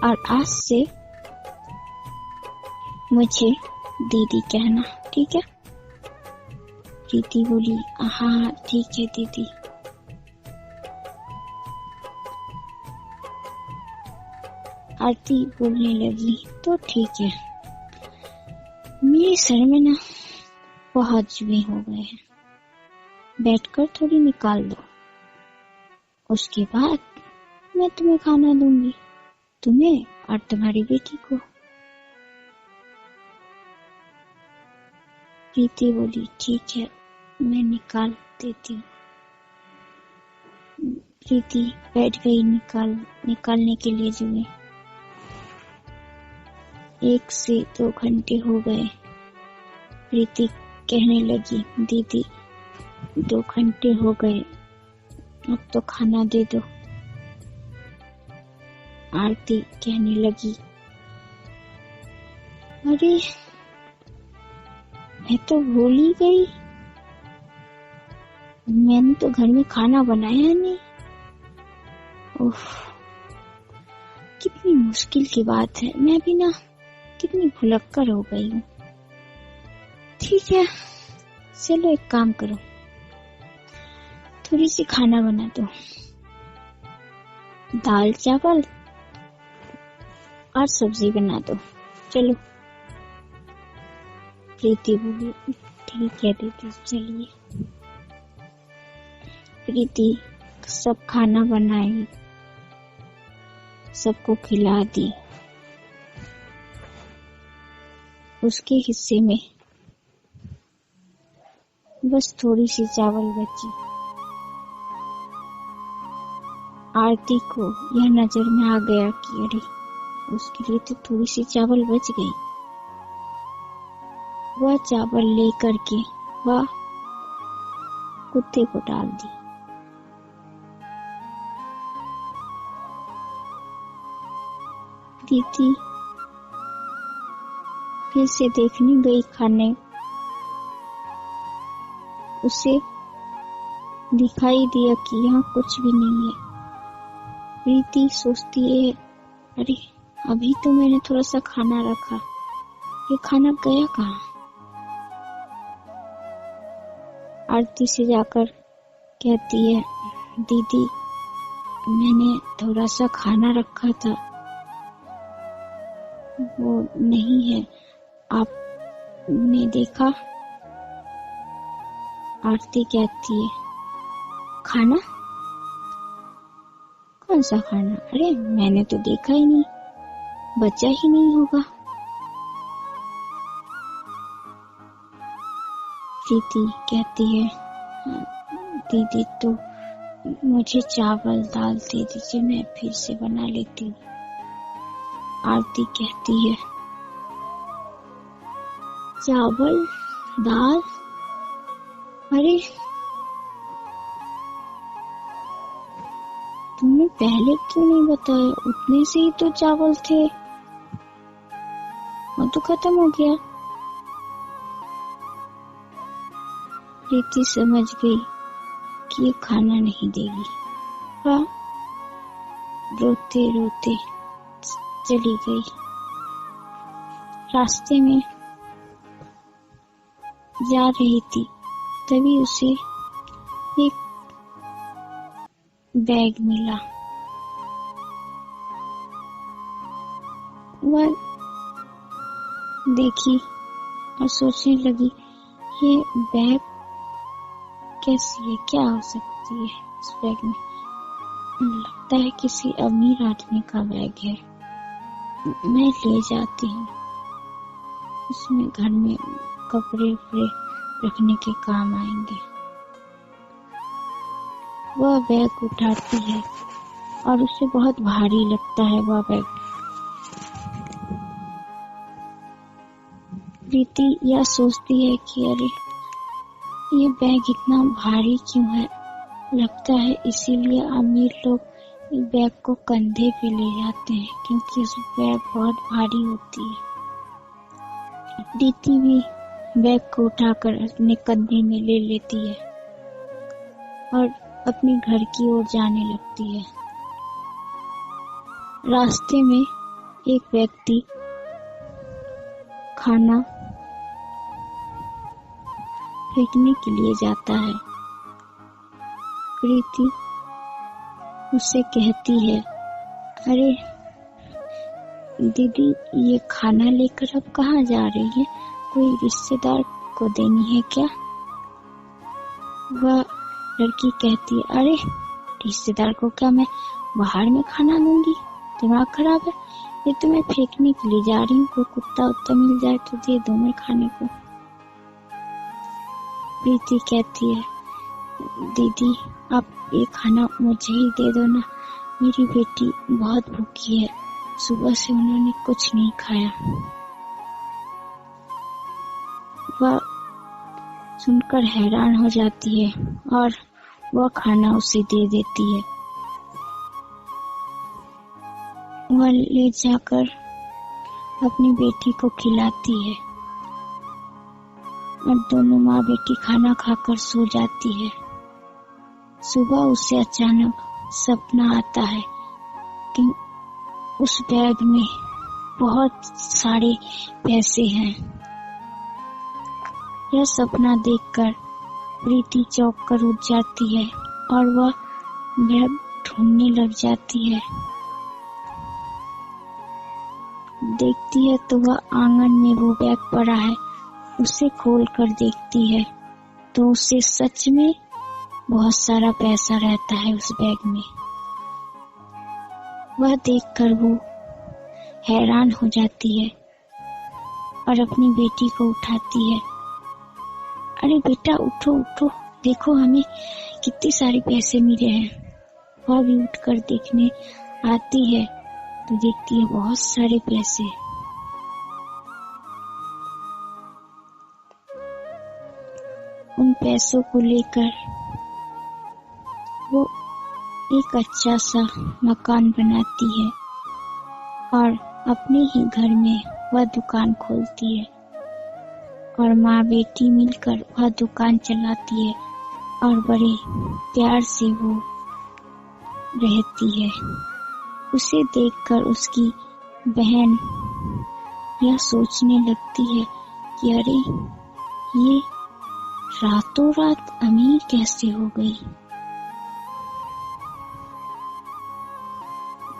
और आज से मुझे दीदी कहना, ठीक है? प्रीति बोली, हाँ ठीक है दीदी। आरती बोलने लगी, तो ठीक है। मेरे सर में ना बहुत जुए हो गए हैं, बैठकर थोड़ी निकाल दो, उसके बाद मैं तुम्हें खाना दूंगी, तुम्हें और तुम्हारी बेटी को। प्रीति बोली, ठीक है, मैं निकाल देती हूँ। प्रीति बैठ गई निकालने के लिए जुए। 1 से 2 घंटे हो गए। प्रीति कहने लगी, दीदी 2 घंटे हो गए, अब तो खाना दे दो। आरती कहने लगी, अरे मैं तो भूल ही गई, मैंने तो घर में खाना बनाया नहीं। उफ, कितनी मुश्किल की बात है, मैं भी ना कितनी भुलक्कड़ हो गई हूँ। ठीक है, चलो एक काम करो, थोड़ी सी खाना बना दो, दाल चावल और सब्जी बना दो, चलो। प्रीति बोली, ठीक है दीदी, चलिए। प्रीति सब खाना बनाई, सबको खिला दी। उसके हिस्से में बस थोड़ी सी चावल बची। आरती को यह नजर में आ गया कि अरे उसके लिए तो थोड़ी सी चावल बच गई। वह चावल लेकर के वह कुत्ते को डाल दी। प्रीति फिर से देखने गई खाने, उसे दिखाई दिया कि यहाँ कुछ भी नहीं है। प्रीति सोचती है, अरे अभी तो मैंने थोड़ा सा खाना रखा, ये खाना गया कहाँ? आरती से जाकर कहती है, दीदी मैंने थोड़ा सा खाना रखा था, वो नहीं है, आपने देखा? आरती कहती है, खाना? कौन सा खाना? अरे मैंने तो देखा ही नहीं, बचा ही नहीं होगा। प्रीति कहती है, दीदी तो मुझे चावल दाल दे दीजिए, मैं फिर से बना लेती हूँ। आरती कहती है, चावल दाल? अरे तुमने पहले क्यों नहीं बताया? उतने से ही तो चावल थे, वो तो खत्म हो गया। प्रीति समझ गई कि ये खाना नहीं देगी, हाँ रोते रोते चली गई। रास्ते में जा रही थी, तभी उसे एक बैग मिला। वह देखी और सोचने लगी, ये बैग कैसी है, क्या हो सकती है इस बैग में? लगता है किसी अमीर आदमी का बैग है, मैं ले जाती हूँ, इसमें घर में कपड़े वपड़े रखने के काम आएंगे। वह बैग उठाती है और उसे बहुत भारी लगता है वह बैग। प्रीति यह सोचती है कि अरे ये बैग इतना भारी क्यों है? लगता है इसीलिए अमीर लोग इस बैग को कंधे पे ले जाते हैं, क्योंकि इस बैग बहुत भारी होती है। प्रीति भी बैग को उठाकर अपने कंधे में ले लेती है और अपने घर की ओर जाने लगती है। रास्ते में एक व्यक्ति खाना फेंकने के लिए जाता है। प्रीति उसे कहती है, अरे दीदी, ये खाना लेकर अब कहाँ जा रही है? कोई रिश्तेदार को देनी है क्या? वह लड़की कहती है, अरे रिश्तेदार को क्या मैं बाहर में खाना दूंगी? दिमाग खराब है। ये तो मैं फेंकने के लिए जा रही हूँ, कोई कुत्ता उत्ता मिल जाए तो दे दो मैं खाने को। प्रीति कहती है, दीदी आप ये खाना मुझे ही दे दो ना, मेरी बेटी बहुत भूखी है, सुबह से उन्होंने कुछ नहीं खाया। वह सुनकर हैरान हो जाती है और वह खाना उसे दे देती है। वह ले जाकर अपनी बेटी को खिलाती है और दोनों माँ बेटी खाना खाकर सो जाती है। सुबह उसे अचानक सपना आता है कि उस बैग में बहुत सारे पैसे हैं। यह सपना देखकर प्रीति चौंक कर उठ जाती है और वह बैग ढूंढने लग जाती है। देखती है तो वह आंगन में वो बैग पड़ा है। उसे खोल कर देखती है तो उसे सच में बहुत सारा पैसा रहता है उस बैग में। वह देखकर वो हैरान हो जाती है और अपनी बेटी को उठाती है। अरे बेटा उठो उठो, देखो हमें कितने सारे पैसे मिले हैं। वह भी उठकर देखने आती है तो देखती है बहुत सारे पैसे। उन पैसों को लेकर वो एक अच्छा सा मकान बनाती है और अपने ही घर में वह दुकान खोलती है और माँ बेटी मिलकर वह दुकान चलाती है और बड़े प्यार से वो रहती है। उसे देखकर उसकी बहन यह सोचने लगती है कि अरे ये रातों रात अमीर कैसे हो गई।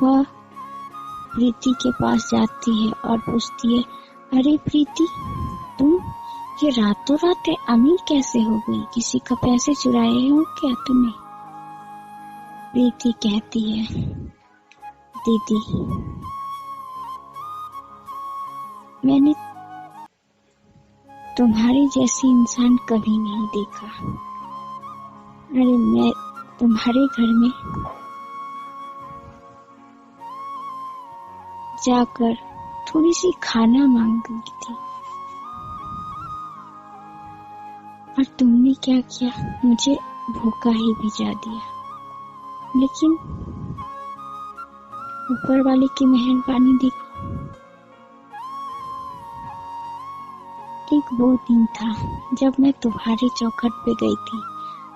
वह प्रीति के पास जाती है और पूछती है, अरे प्रीति, तुम ये रातों रात अमीर कैसे हो गई? किसी का पैसे चुराए हो क्या तुमने? प्रीति कहती है, दीदी मैंने तुम्हारी जैसी इंसान कभी नहीं देखा। अरे मैं तुम्हारे घर में जाकर थोड़ी सी खाना मांग गई थी और तुमने क्या किया, मुझे भूखा ही भिजा दिया। लेकिन ऊपर वाले की मेहरबानी देखो। एक वो दिन था जब मैं तुम्हारे चौखट पे गई थी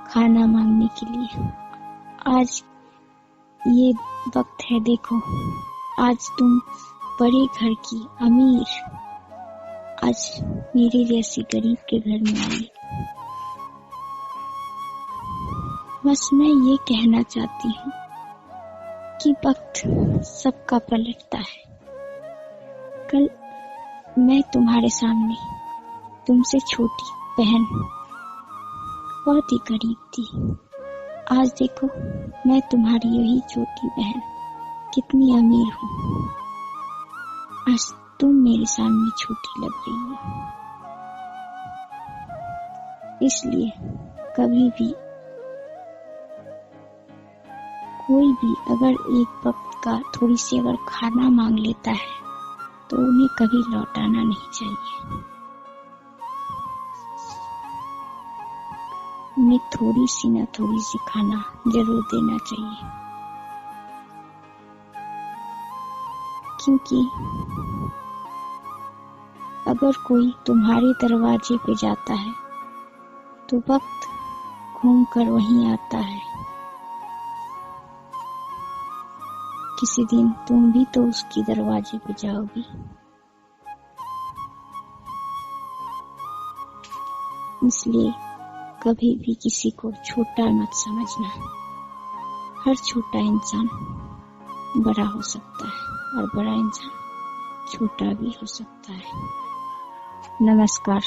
खाना मांगने के लिए। आज ये वक्त है, देखो आज तुम बड़े घर की अमीर, आज मेरे जैसी गरीब के घर में आई। बस मैं ये कहना चाहती हूँ कि वक्त सबका पलटता है। कल मैं तुम्हारे सामने तुमसे छोटी बहन बहुत ही गरीब थी। आज देखो मैं तुम्हारी यही छोटी बहन कितनी अमीर हूँ। आज तुम मेरे सामने छोटी लग रही हो। इसलिए कभी भी कोई भी अगर एक वक्त का थोड़ी सी अगर खाना मांग लेता है तो उन्हें कभी लौटाना नहीं चाहिए। उन्हें थोड़ी सी ना थोड़ी सी खाना जरूर देना चाहिए, क्योंकि अगर कोई तुम्हारे दरवाजे पे जाता है तो वक्त घूम कर वहीं आता है। किसी दिन तुम भी तो उसके दरवाजे पे जाओगी। इसलिए कभी भी किसी को छोटा मत समझना। हर छोटा इंसान बड़ा हो सकता है और बड़ा इंसान छोटा भी हो सकता है। नमस्कार।